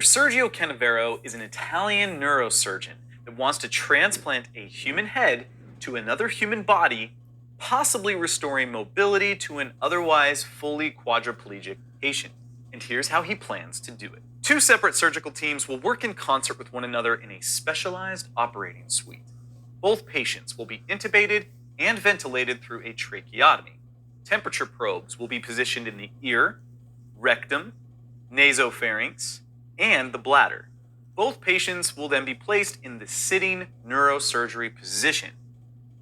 Sergio Canavero is an Italian neurosurgeon that wants to transplant a human head to another human body, possibly restoring mobility to an otherwise fully quadriplegic patient. And here's how he plans to do it. Two separate surgical teams will work in concert with one another in a specialized operating suite. Both patients will be intubated and ventilated through a tracheotomy. Temperature probes will be positioned in the ear, rectum, nasopharynx, and the bladder. Both patients will then be placed in the sitting neurosurgery position.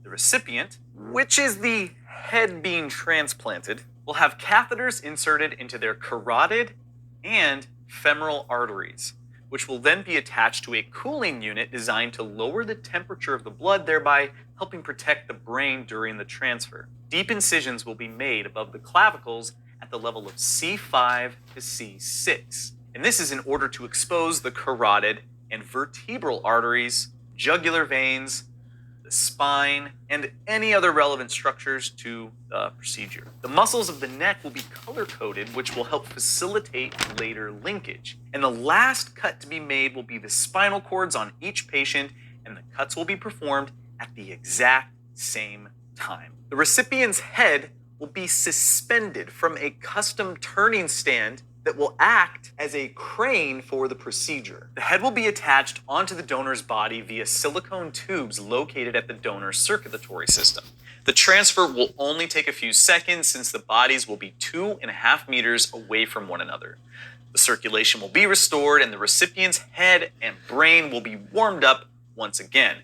The recipient, which is the head being transplanted, will have catheters inserted into their carotid and femoral arteries, which will then be attached to a cooling unit designed to lower the temperature of the blood, thereby helping protect the brain during the transfer. Deep incisions will be made above the clavicles at the level of C5 to C6. And this is in order to expose the carotid and vertebral arteries, jugular veins, the spine, and any other relevant structures to the procedure. The muscles of the neck will be color-coded, which will help facilitate later linkage. And the last cut to be made will be the spinal cords on each patient, and the cuts will be performed at the exact same time. The recipient's head will be suspended from a custom turning stand that will act as a crane for the procedure. The head will be attached onto the donor's body via silicone tubes located at the donor's circulatory system. The transfer will only take a few seconds since the bodies will be 2.5 meters away from one another. The circulation will be restored and the recipient's head and brain will be warmed up once again.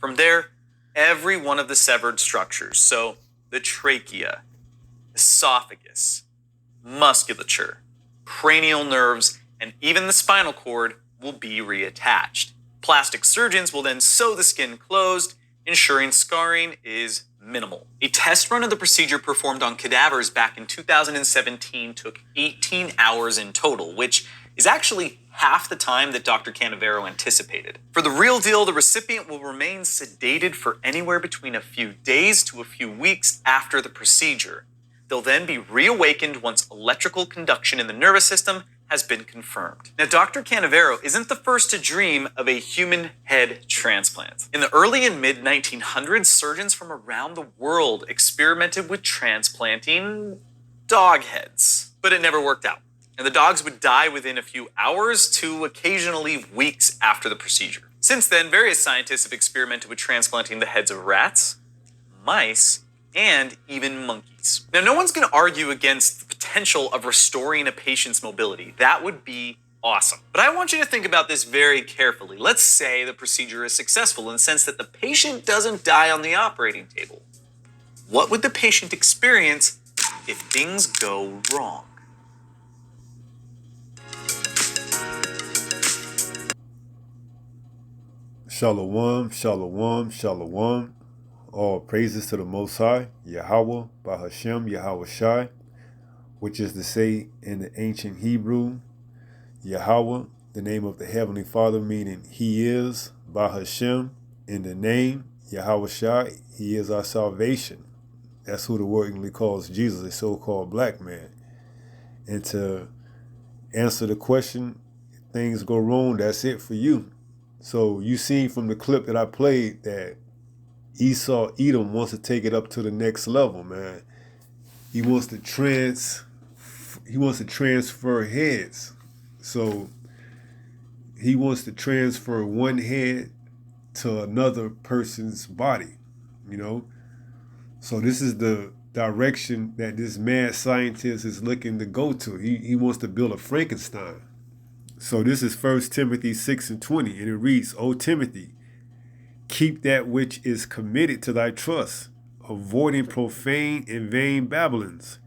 From there, every one of the severed structures, so the trachea, esophagus, musculature, cranial nerves, and even the spinal cord will be reattached. Plastic surgeons will then sew the skin closed, ensuring scarring is minimal. A test run of the procedure performed on cadavers back in 2017 took 18 hours in total, which is actually half the time that Dr. Canavero anticipated. For the real deal, the recipient will remain sedated for anywhere between a few days to a few weeks after the procedure. They'll then be reawakened once electrical conduction in the nervous system has been confirmed. Now, Dr. Canavero isn't the first to dream of a human head transplant. In the early and mid-1900s, surgeons from around the world experimented with transplanting dog heads, but it never worked out. And the dogs would die within a few hours to occasionally weeks after the procedure. Since then, various scientists have experimented with transplanting the heads of rats, mice, and even monkeys. Now, no one's going to argue against the potential of restoring a patient's mobility. That would be awesome. But I want you to think about this very carefully. Let's say the procedure is successful in the sense that the patient doesn't die on the operating table. What would the patient experience if things go wrong? Shalom, shalom, shalom. All praises to the Most High, Yahweh, Bahashem, Yahweh Shai, which is to say in the ancient Hebrew, Yahweh, the name of the Heavenly Father, meaning He is, Bahashem, in the name, Yahweh Shai, He is our salvation. That's who the word English calls Jesus, a so-called black man. And to answer the question, if things go wrong, that's it for you. So you seen from the clip that I played that Esaw Edom wants to take it up to the next level, man. He wants to transfer heads. So he wants to transfer one head to another person's body, you know? So this is the direction that this mad scientist is looking to go to. He wants to build a Frankenstein. So this is 1 Timothy 6:20, and it reads, O Timothy, keep that which is committed to thy trust, avoiding profane and vain babblings,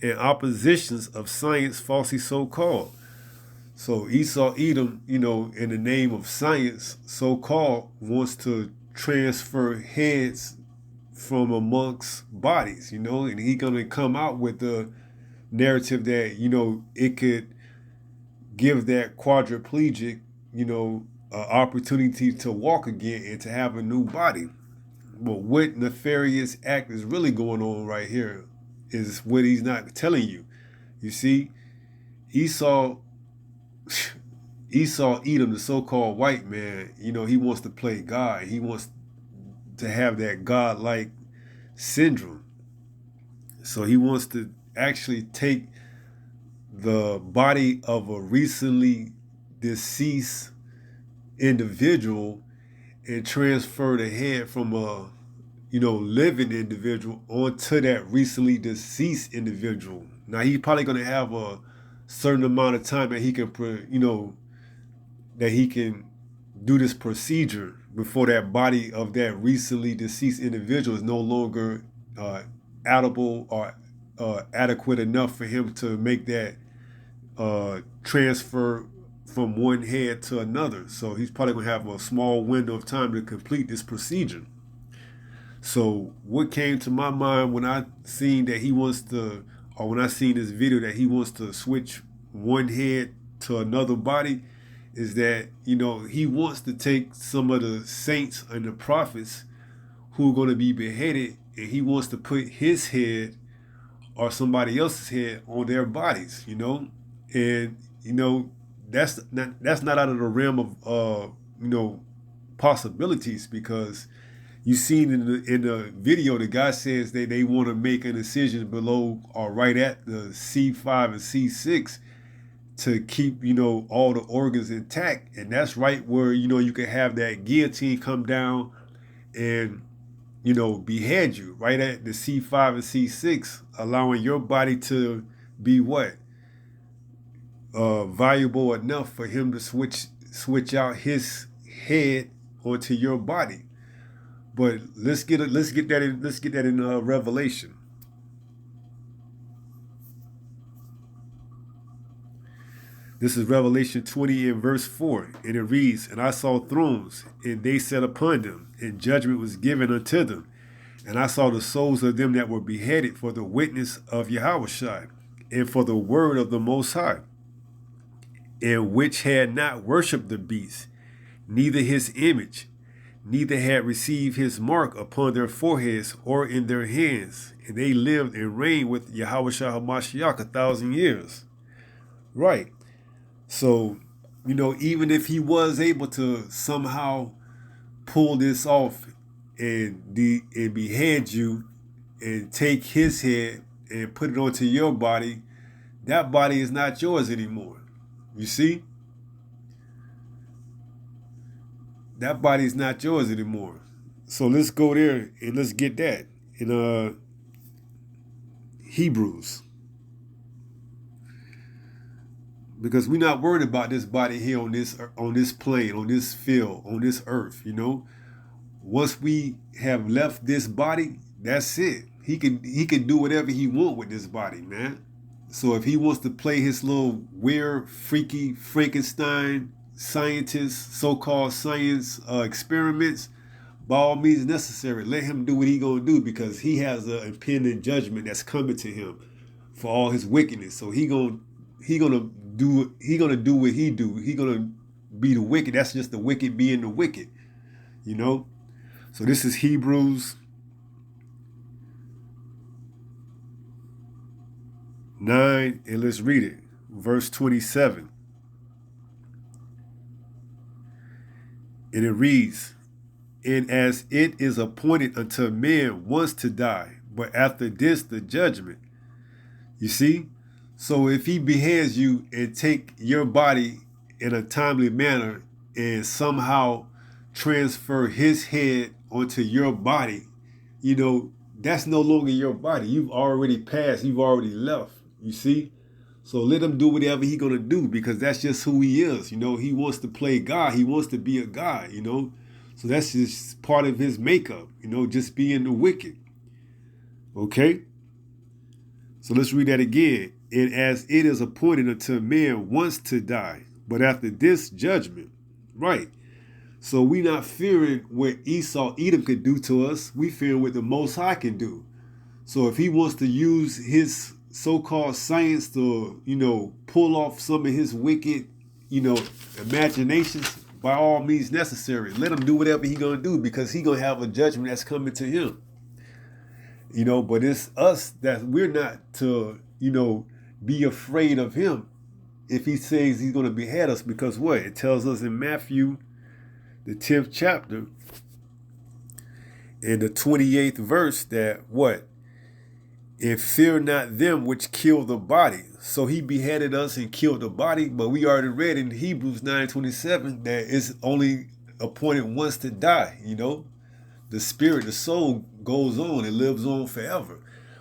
and oppositions of science falsely so-called. So Esaw Edom, in the name of science, so-called, wants to transfer heads from amongst bodies, and he's going to come out with the narrative that, it could give that quadriplegic, opportunity to walk again and to have a new body. But what nefarious act is really going on right here is what he's not telling you. You see, Esaw Esau Edom, the so-called white man, he wants to play God. He wants to have that God-like syndrome. So he wants to actually take the body of a recently deceased individual and transfer the head from a living individual onto that recently deceased individual. Now he's probably going to have a certain amount of time that he can do this procedure before that body of that recently deceased individual is no longer edible or adequate enough for him to make that transfer from one head to another. So he's probably going to have a small window of time to complete this procedure. So what came to my mind when I seen that he wants to, or when I seen this video that he wants to switch one head to another body, is that, he wants to take some of the saints and the prophets who are going to be beheaded, and he wants to put his head or somebody else's head on their bodies, and that's not out of the realm of possibilities, because you seen in the video the guy says that they want to make an incision below or right at the C5 and C6 to keep all the organs intact, and that's right where you can have that guillotine come down and behead you right at the C5 and C6, allowing your body to be what valuable enough for him to switch out his head onto your body. But let's get that in Revelation. This is Revelation 20 and verse 4, and it reads, "And I saw thrones, and they sat upon them, and judgment was given unto them. And I saw the souls of them that were beheaded for the witness of Yahushua, and for the word of the Most High, and which had not worshipped the beast, neither his image, neither had received his mark upon their foreheads or in their hands. And they lived and reigned with Yahushua HaMashiach 1,000 years." Right. So, even if he was able to somehow pull this off and behead you and take his head and put it onto your body, that body is not yours anymore. You see? That body is not yours anymore. So let's go there and let's get that in Hebrews. Because we're not worried about this body here on this plane, on this field, on this earth, Once we have left this body, that's it. He can do whatever he wants with this body, man. So if he wants to play his little weird, freaky Frankenstein scientist, so-called science experiments, by all means necessary, let him do what he gonna do, because he has an impending judgment that's coming to him for all his wickedness. So he gonna do what he do. He gonna be the wicked. That's just the wicked being the wicked, So this is Hebrews 9, and let's read it. Verse 27. And it reads, "And as it is appointed unto men once to die, but after this the judgment." You see? So if he beheads you and take your body in a timely manner and somehow transfer his head onto your body, that's no longer your body. You've already passed. You've already left. You see? So let him do whatever he's going to do, because that's just who he is. He wants to play God. He wants to be a God, So that's just part of his makeup, just being the wicked. Okay? So let's read that again. "And as it is appointed unto men once to die, but after this judgment." Right. So we not fearing what Esaw Edom could do to us. We fearing what the Most High can do. So if he wants to use his so-called science to, pull off some of his wicked, imaginations, by all means necessary, let him do whatever he gonna do, because he gonna have a judgment that's coming to him. But it's us that we're not to, be afraid of him, if he says he's going to behead us, because what? It tells us in Matthew, the 10th chapter, in the 28th verse, that what? And fear not them which kill the body. So he beheaded us and killed the body, but we already read in Hebrews 9:27 that it's only appointed once to die, The spirit, the soul goes on, it lives on forever.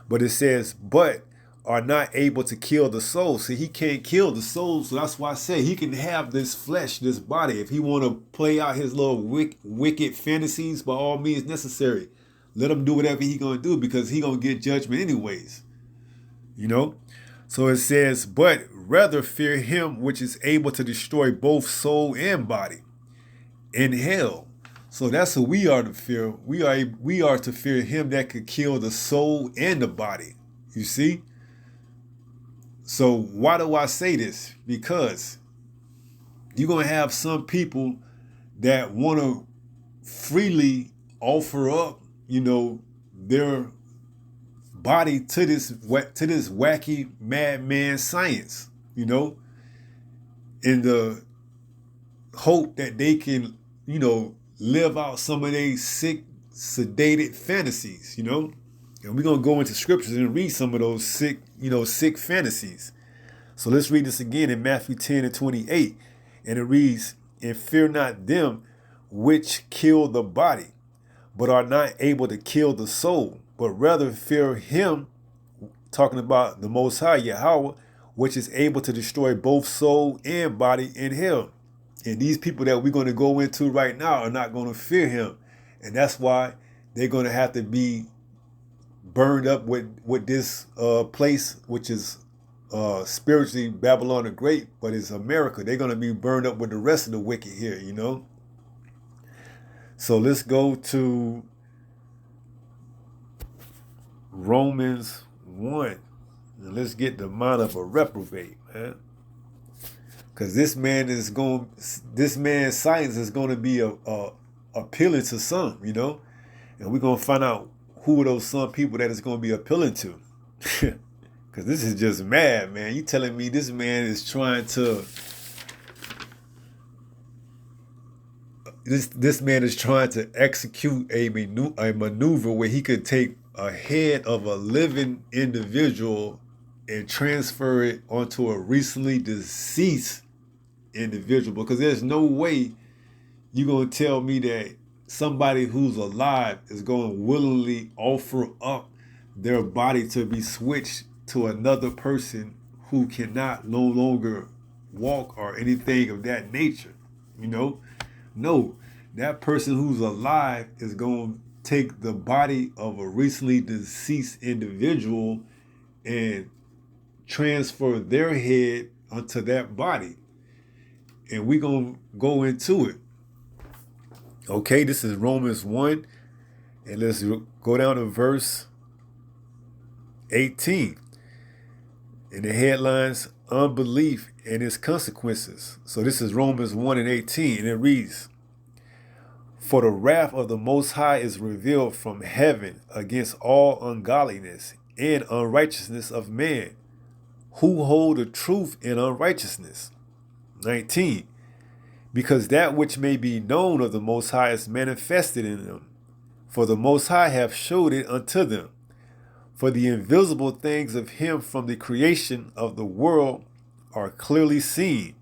But it says, but are not able to kill the soul. See, he can't kill the soul, so that's why I say he can have this flesh, this body. If he want to play out his little wicked fantasies, by all means necessary. Let him do whatever he gonna do, because he gonna get judgment anyways. So it says, but rather fear him which is able to destroy both soul and body in hell. So that's what we are to fear. We are to fear him that could kill the soul and the body. You see? So why do I say this? Because you're gonna have some people that want to freely offer up, their body to this wacky madman science, in the hope that they can, live out some of their sick, sedated fantasies, And we're gonna go into scriptures and read some of those sick fantasies. So let's read this again in Matthew 10:28, and it reads, "And fear not them which kill the body, but are not able to kill the soul, but rather fear him," talking about the Most High, Yahweh, "which is able to destroy both soul and body in hell." And these people that we're going to go into right now are not going to fear him. And that's why they're going to have to be burned up with this place, which is spiritually Babylon the Great, but it's America. They're going to be burned up with the rest of the wicked here, So let's go to Romans 1. And let's get the mind of a reprobate, man. Because this man's science is going to be appealing to some, And we're going to find out who are those some people that it's going to be appealing to. Because this is just mad, man. You telling me this man is trying to... This man is trying to execute a maneuver where he could take a head of a living individual and transfer it onto a recently deceased individual, because there's no way you're going to tell me that somebody who's alive is going to willingly offer up their body to be switched to another person who cannot no longer walk or anything of that nature. No, that person who's alive is going to take the body of a recently deceased individual and transfer their head onto that body. And we're going to go into it. Okay, this is Romans 1. And let's go down to verse 18. And the headlines, unbelief and its consequences. So this is Romans 1 and 18. And it reads, "For the wrath of the Most High is revealed from heaven against all ungodliness and unrighteousness of man, who hold the truth in unrighteousness." 19. "Because that which may be known of the Most High is manifested in them, for the Most High hath showed it unto them. For the invisible things of him from the creation of the world are clearly seen,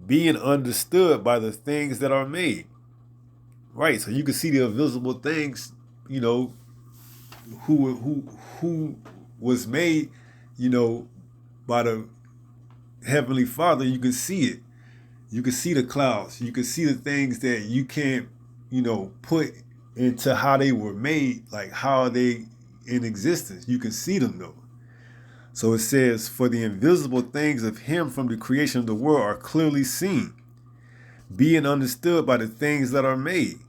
being understood by the things that are made." Right, so you can see the invisible things, who was made, by the Heavenly Father. You can see it. You can see the clouds. You can see the things that you can't, put into how they were made, like how are they in existence. You can see them though. So it says, "For the invisible things of him from the creation of the world are clearly seen, being understood by the things that are made,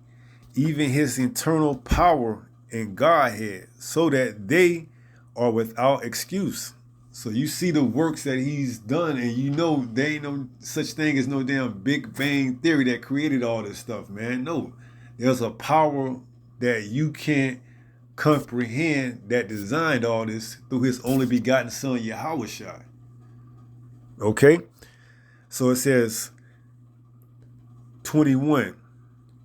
even his internal power and Godhead, so that they are without excuse." So you see the works that he's done, and there ain't no such thing as no damn Big Bang Theory that created all this stuff, man. No, there's a power that you can't comprehend that designed all this through his only begotten son, Yahushua. Okay? So it says 21,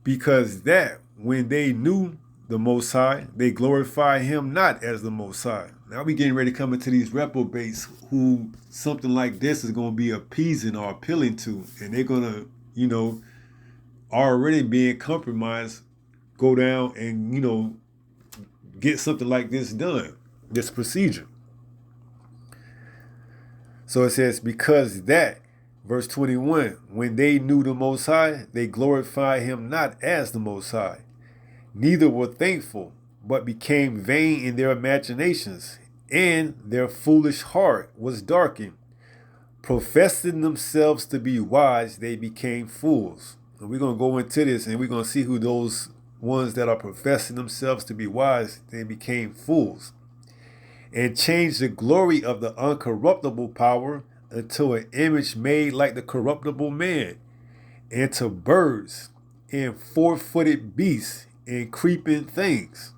because that when they knew the Most High, they glorify him not as the Most High. Now we getting ready to come into these reprobates who something like this is going to be appeasing or appealing to, and they're going to, already being compromised, go down and, get something like this done, this procedure. So it says, because that, verse 21, when they knew the Most High, they glorified him not as the Most High, neither were thankful, but became vain in their imaginations, and their foolish heart was darkened. Professing themselves to be wise, they became fools. And we're going to go into this, and we're going to see who those ones that are professing themselves to be wise, they became fools. And changed the glory of the uncorruptible power unto an image made like the corruptible man, and to birds, and four-footed beasts, and creeping things.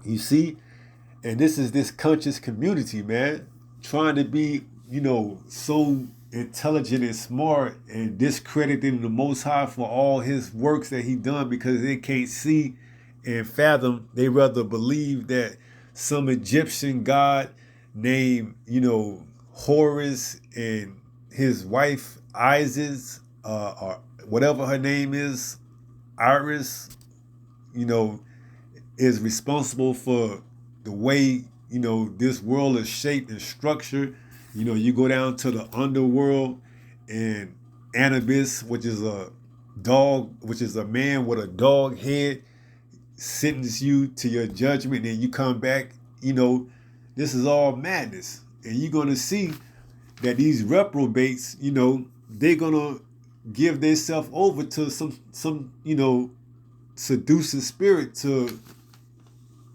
You see? And this is this conscious community, man, trying to be, so intelligent and smart and discrediting the Most High for all his works that he done because they can't see and fathom. They rather believe that some Egyptian god named, Horus and his wife Isis, or whatever her name is, Iris, is responsible for the way, this world is shaped and structured. You go down to the underworld, and Anubis, which is a dog, which is a man with a dog head, sentence you to your judgment, and you come back. This is all madness. And you're going to see that these reprobates, they're going to give themselves over to some seducing spirit to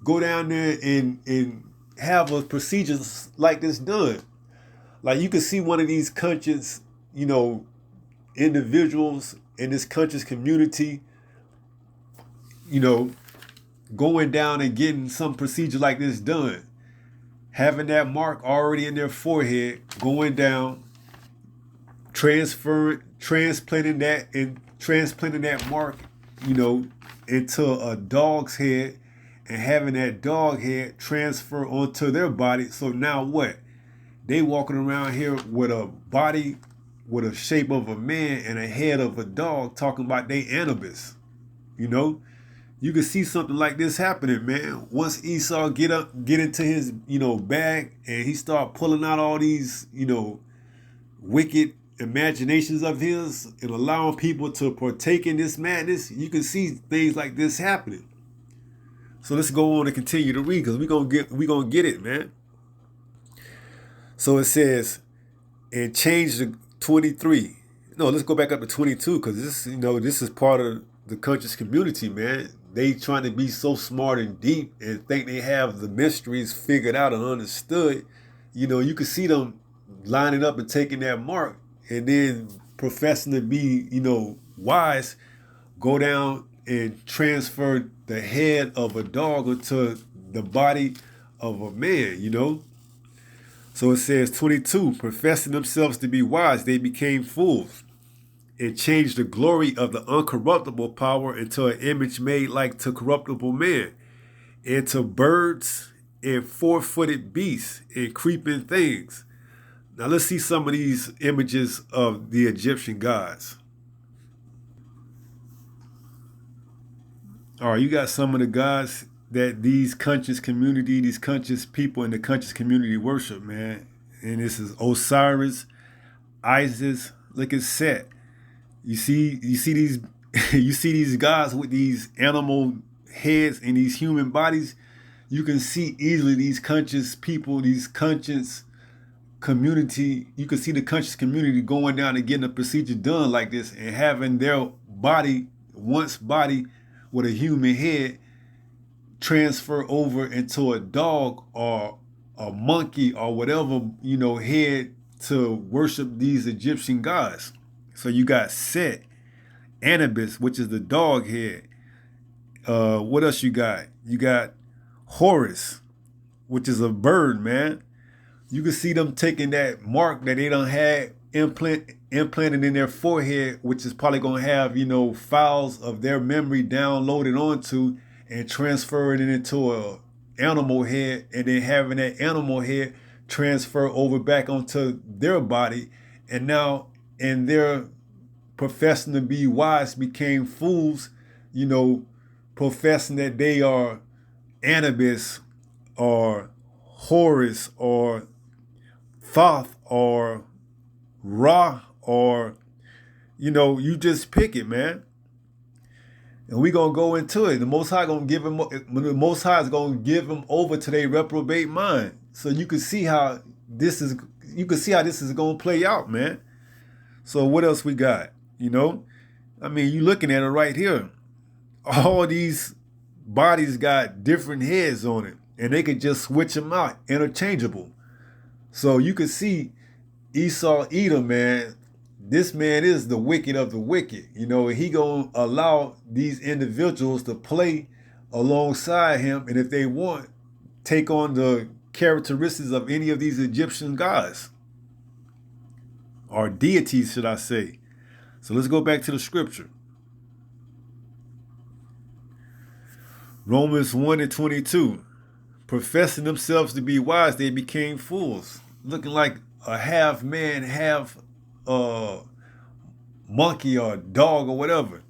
go down there and have a procedure like this done. Like you can see one of these conscious, individuals in this conscious community, going down and getting some procedure like this done. Having that mark already in their forehead, going down, transplanting that mark, into a dog's head, and having that dog head transfer onto their body. So now what? They walking around here with a body with a shape of a man and a head of a dog, talking about they Anubis. You can see something like this happening, man. Once Esaw get into his, bag, and he start pulling out all these, wicked imaginations of his and allowing people to partake in this madness, you can see things like this happening. So let's go on and continue to read, because we're gonna get it, man. So it says, and change the 23. No, let's go back up to 22, because this is part of the conscious community, man. They trying to be so smart and deep and think they have the mysteries figured out and understood. You can see them lining up and taking that mark, and then professing to be, wise, go down and transfer the head of a dog into the body of a man, So it says 22, professing themselves to be wise, they became fools, and changed the glory of the uncorruptible power into an image made like to corruptible man, and to birds, and four-footed beasts, and creeping things. Now let's see some of these images of the Egyptian gods. All right, you got some of the gods that these conscious people in the conscious community worship, man. And this is Osiris, Isis, look at Set. You see these you see these gods with these animal heads and these human bodies. You can see easily these conscious people, these conscious community. You can see the conscious community going down and getting a procedure done like this and having their body with a human head transfer over into a dog or a monkey or whatever, head to worship these Egyptian gods. So you got Set, Anubis, which is the dog head. What else you got? You got Horus, which is a bird, man. You can see them taking that mark that they done had implanted in their forehead, which is probably going to have, files of their memory downloaded onto and transferring it into a animal head, and then having that animal head transfer over back onto their body. And now in their professing to be wise became fools, professing that they are Anubis or Horus or Thoth or Ra, or you just pick it, man. And we gonna go into it. The Most High is gonna give them over to their reprobate mind. So you can see how this is gonna play out, man. So what else we got? You looking at it right here. All these bodies got different heads on it, and they could just switch them out, interchangeable. So you can see Esaw, Edom, man. This man is the wicked of the wicked. He gonna allow these individuals to play alongside him, and if they want, take on the characteristics of any of these Egyptian gods, or deities, should I say. So let's go back to the scripture. Romans 1:22. Professing themselves to be wise, they became fools. Looking like a half man, half monkey or dog or whatever.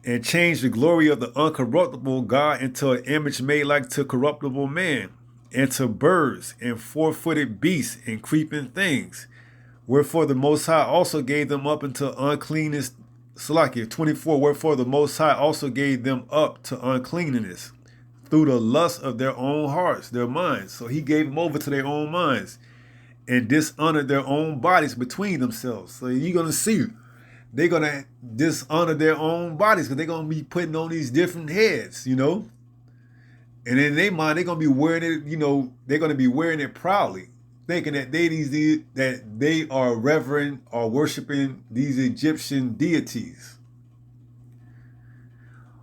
And changed the glory of the uncorruptible God into an image made like to corruptible man, and to birds, and four-footed beasts, and creeping things. Wherefore the Most High also gave them up into uncleanness. Salakia 24. Wherefore the Most High also gave them up to uncleanness through the lust of their own hearts, their minds. So he gave them over to their own minds and dishonored their own bodies between themselves. So you're going to see they're going to dishonor their own bodies because they're going to be putting on these different heads, And in their mind, they're going to be wearing it, they're going to be wearing it proudly, thinking that they are revering or worshiping these Egyptian deities.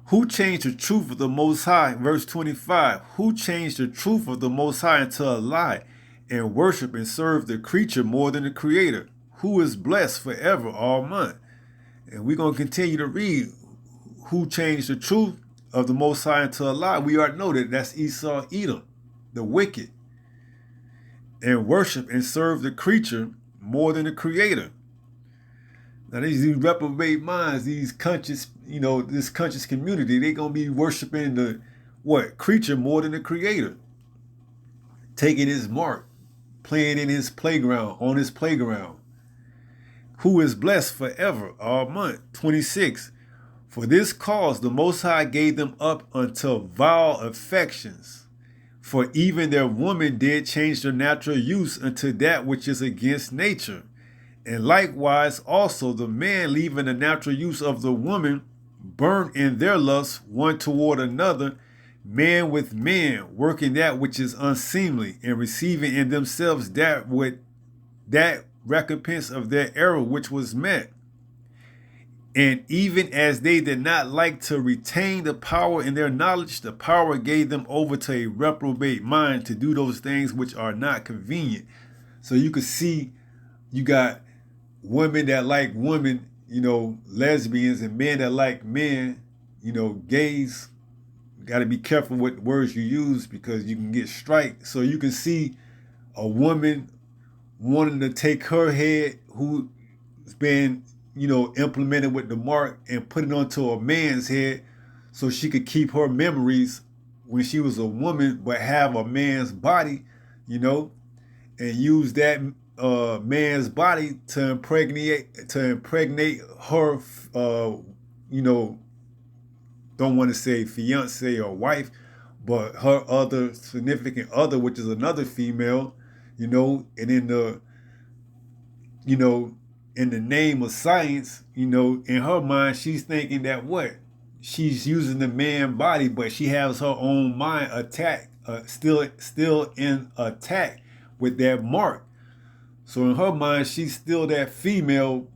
Who changed the truth of the Most High? Verse 25. Who changed the truth of the Most High into a lie, and worship and serve the creature more than the Creator, who is blessed forever all month? And we're going to continue to read who changed the truth of the Most High into a lie. We already know that that's Esaw, Edom, the wicked. And worship and serve the creature more than the Creator. Now these reprobate minds, these conscious, this conscious community, they're going to be worshiping the creature more than the Creator. Taking his mark, playing in his playground, on his playground. Who is blessed forever all month. 26. For this cause the Most High gave them up unto vile affections. For even their woman did change their natural use unto that which is against nature. And likewise also the man, leaving the natural use of the woman, burnt in their lust one toward another, man with man, working that which is unseemly, and receiving in themselves that recompense of their error which was met. And even as they did not like to retain the power in their knowledge, the power gave them over to a reprobate mind to do those things which are not convenient. So you can see you got women that like women, lesbians, and men that like men, gays. You got to be careful with words you use because you can get strike. So you can see a woman wanting to take her head who's been, implemented with the mark and put it onto a man's head so she could keep her memories when she was a woman but have a man's body, and use that man's body to impregnate her, don't want to say fiance or wife, but her other significant other, which is another female, and in the, in the name of science, in her mind, she's thinking that she's using the man body, but she has her own mind still in attack with that mark. So in her mind, she's still that female,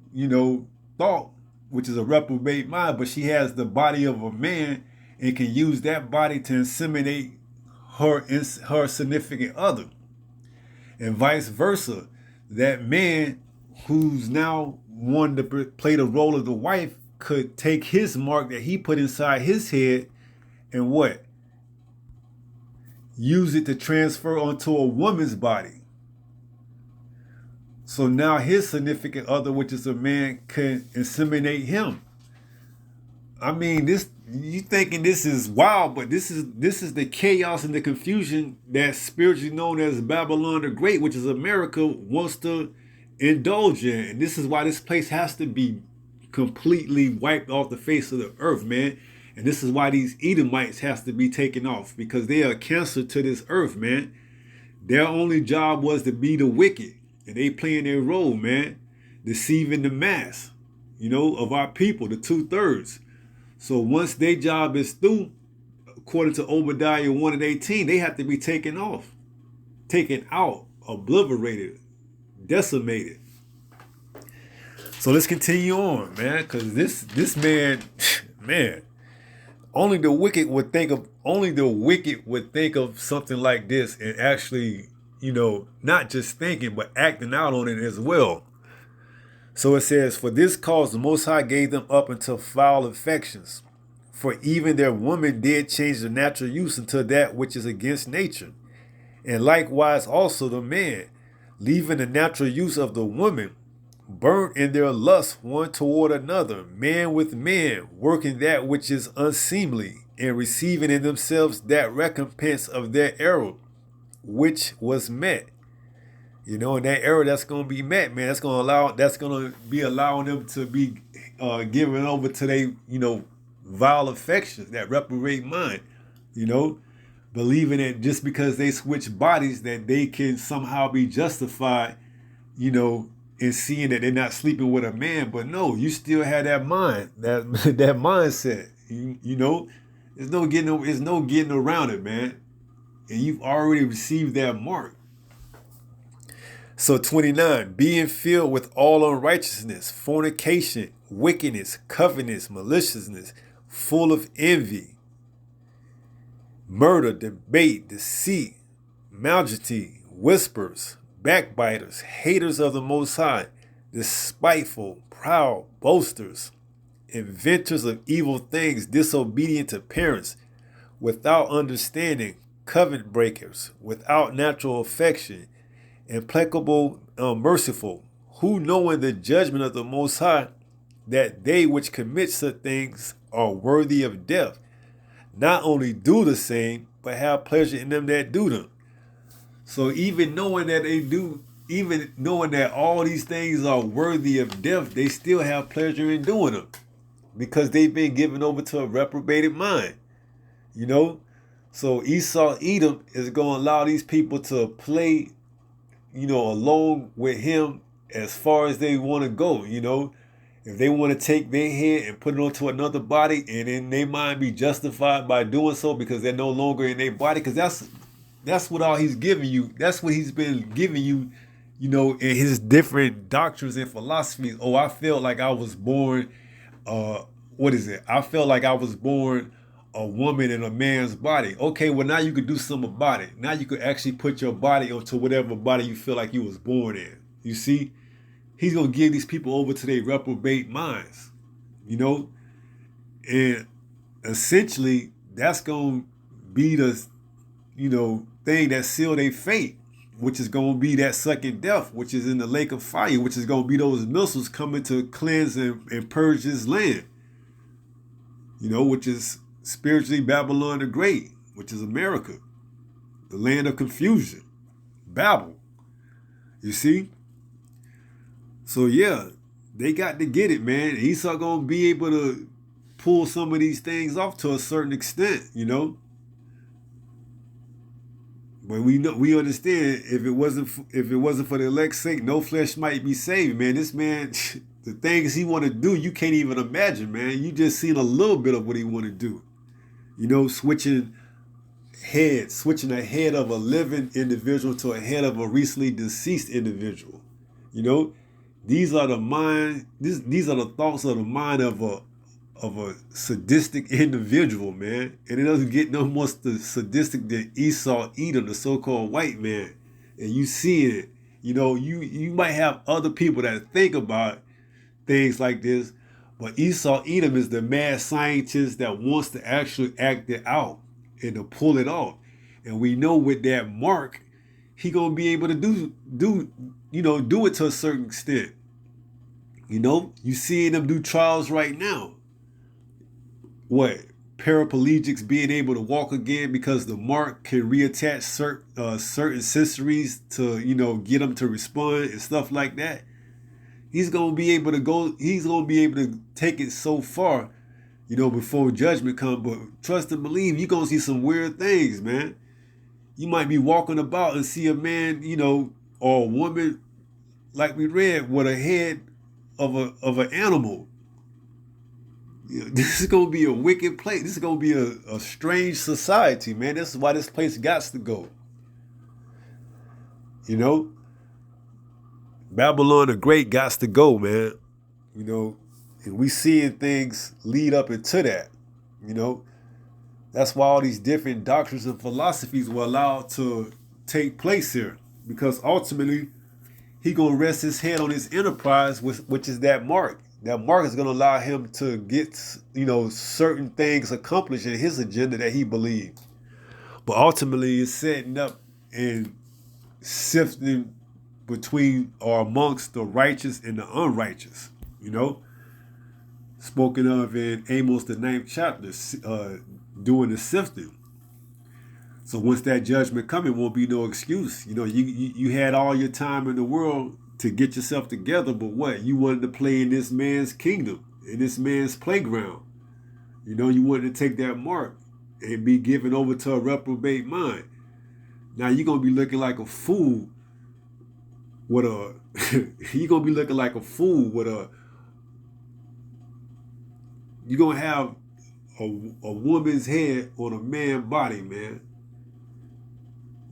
thought, which is a reprobate mind, but she has the body of a man and can use that body to inseminate her significant other. And vice versa. That man who's now wanting to play the role of the wife could take his mark that he put inside his head and what? Use it to transfer onto a woman's body. So now his significant other, which is a man, can inseminate him. I mean, this, you thinking this is wild, but this is the chaos and the confusion that spiritually known as Babylon the Great, which is America, wants to indulge in. And this is why this place has to be completely wiped off the face of the earth, man. And this is why these Edomites has to be taken off, because they are a cancer to this earth, man. Their only job was to be the wicked, and they playing their role, man, deceiving the mass, of our people, the 2/3. So once their job is through, according to Obadiah 1 and 18, they have to be taken off, taken out, obliterated, decimated. So let's continue on, man, because this man, man, only the wicked would think of something like this and actually, not just thinking but acting out on it as well. So it says, for this cause the Most High gave them up unto foul affections. For even their woman did change the natural use into that which is against nature. And likewise also the man, leaving the natural use of the woman, burnt in their lust one toward another, man with man, working that which is unseemly, and receiving in themselves that recompense of their error, which was met. And that error that's going to be met, man, that's going to be allowing them to be given over to their, vile affections, that reprobate mind, believing that just because they switch bodies that they can somehow be justified, in seeing that they're not sleeping with a man. But no, you still have that mind, that mindset, there's no getting around it, man. And you've already received that mark. So 29, being filled with all unrighteousness, fornication, wickedness, covetousness, maliciousness, full of envy, murder, debate, deceit, majesty, whispers, backbiters, haters of the Most High, despiteful, proud, boasters, inventors of evil things, disobedient to parents, without understanding, covenant breakers, without natural affection, implacable, unmerciful, who knowing the judgment of the Most High, that they which commit such things are worthy of death, not only do the same, but have pleasure in them that do them. So even knowing that all these things are worthy of death, they still have pleasure in doing them, because they've been given over to a reprobated mind. So Esau, Edom is going to allow these people to play, along with him as far as they want to go. If they want to take their head and put it onto another body, and then they might be justified by doing so because they're no longer in their body, because that's what all he's giving you. That's what he's been giving you, in his different doctrines and philosophies. Oh, I felt like I was born, I felt like I was born a woman in a man's body. Okay, well now you could do something about it. Now you could actually put your body onto whatever body you feel like you was born in. You see? He's going to give these people over to their reprobate minds, and essentially that's going to be the, thing that seal their fate, which is going to be that second death, which is in the lake of fire, which is going to be those missiles coming to cleanse and purge this land, which is spiritually Babylon the Great, which is America, the land of confusion, Babel. You see? So yeah, they got to get it, man. Esau gonna be able to pull some of these things off to a certain extent, But we understand if it wasn't for the elect's sake, no flesh might be saved, man. This man, the things he want to do, you can't even imagine, man. You just seen a little bit of what he want to do, switching a head of a living individual to a head of a recently deceased individual, These are the thoughts of the mind of a sadistic individual, man. And it doesn't get no more sadistic than Esau, Edom, the so-called white man. And you see it, you might have other people that think about, things like this. But Esau Edom is the mad scientist that wants to actually act it out and to pull it off. And we know with that mark, he gonna be able to do it to a certain extent. You seeing them do trials right now. What, paraplegics being able to walk again because the mark can reattach certain sensories to get them to respond and stuff like that. He's gonna be able to go. He's gonna be able to take it so far, before judgment comes. But trust and believe, you're gonna see some weird things, man. You might be walking about and see a man, or a woman, like we read, with a head of an animal. This is gonna be a wicked place. This is gonna be a strange society, man. This is why this place got to go. Babylon the Great got to go, man. And we seeing things lead up into that. That's why all these different doctrines and philosophies were allowed to take place here, because ultimately he gonna rest his head on his enterprise, which is that mark. That mark is gonna allow him to get certain things accomplished in his agenda that he believed. But ultimately, it's setting up and sifting between or amongst the righteous and the unrighteous. Spoken of in Amos the 9th chapter, doing the sifting. So once that judgment comes, it won't be no excuse. You had all your time in the world to get yourself together, but what? You wanted to play in this man's kingdom, in this man's playground. You wanted to take that mark and be given over to a reprobate mind. Now you're gonna be looking like a fool with a you're gonna be looking like a fool with a you're gonna have a woman's head on a man's body, man.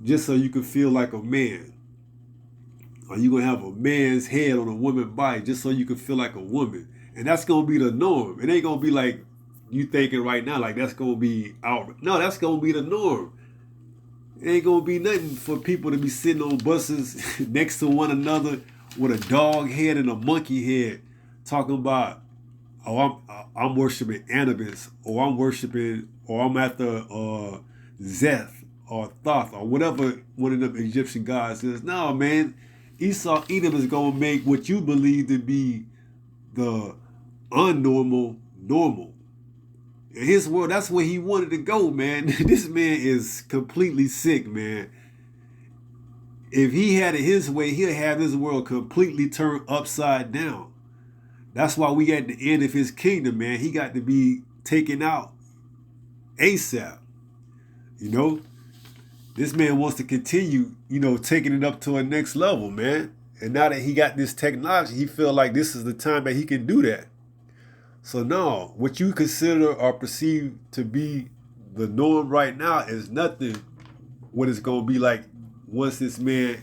Just so you can feel like a man. Or you gonna have a man's head on a woman's body just so you can feel like a woman. And that's gonna be the norm. It ain't gonna be like you thinking right now, like that's gonna be out. No, that's gonna be the norm. It ain't gonna be nothing for people to be sitting on buses next to one another with a dog head and a monkey head, talking about, oh, I'm worshiping Anubis, or I'm worshiping, or I'm after Zeth or Thoth or whatever one of them Egyptian gods is. No, man, Esau Edom is gonna make what you believe to be the unnormal normal. In his world, that's where he wanted to go, man. This man is completely sick, man. If he had it his way, he'll have his world completely turned upside down. That's why we at the end of his kingdom, man. He got to be taken out ASAP. This man wants to continue, taking it up to a next level, man. And now that he got this technology, he feel like this is the time that he can do that. So no, what you consider or perceive to be the norm right now is nothing what it's going to be like once this man,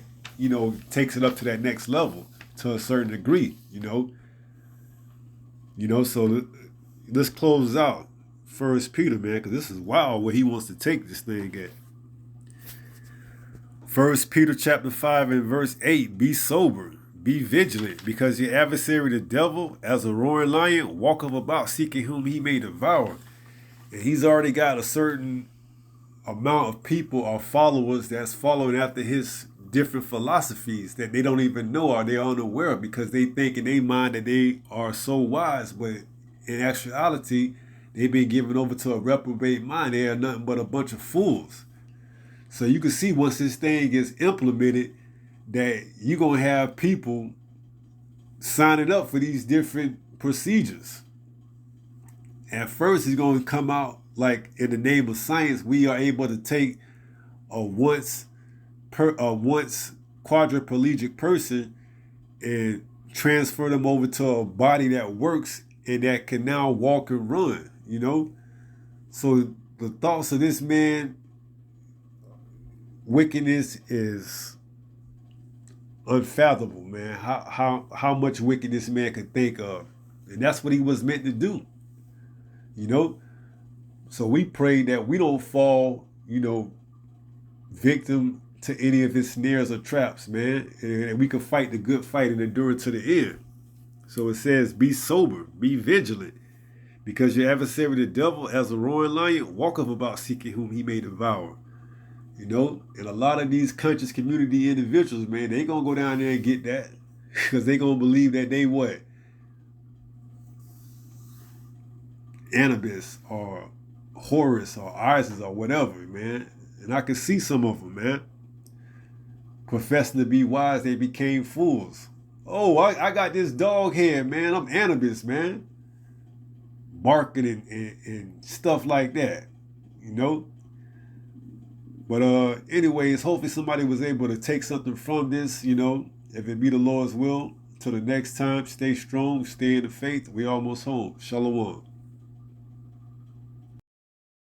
takes it up to that next level to a certain degree, so let's close out 1 Peter, man, because this is wild where he wants to take this thing at. 1 Peter chapter 5 and verse 8, be sober, be vigilant, because your adversary the devil, as a roaring lion, walketh about seeking whom he may devour. And he's already got a certain amount of people or followers that's following after his different philosophies that they don't even know or they're unaware of, because they think in their mind that they are so wise, but in actuality, they've been given over to a reprobate mind. They are nothing but a bunch of fools. So you can see once this thing gets implemented that you're going to have people signing up for these different procedures. At first, it's going to come out like in the name of science, we are able to take a once quadriplegic person and transfer them over to a body that works and that can now walk and run, So the thoughts of this man, wickedness is unfathomable, man. How much wickedness man could think of. And that's what he was meant to do. So we pray that we don't fall, victim to any of his snares or traps, man. And we can fight the good fight and endure to the end. So it says, be sober, be vigilant, because your adversary the devil, as a roaring lion, walketh about seeking whom he may devour. You know, and a lot of these conscious community individuals, man, they gonna go down there and get that. Because they gonna believe that they what? Anubis or Horus or Isis or whatever, man. And I can see some of them, man. Professing to be wise, they became fools. Oh, I got this dog head, man. I'm Anubis, man. Barking and stuff like that, you know? But anyways, hopefully somebody was able to take something from this, you know. If it be the Lord's will, till the next time, stay strong, stay in the faith. We almost home. Shalom.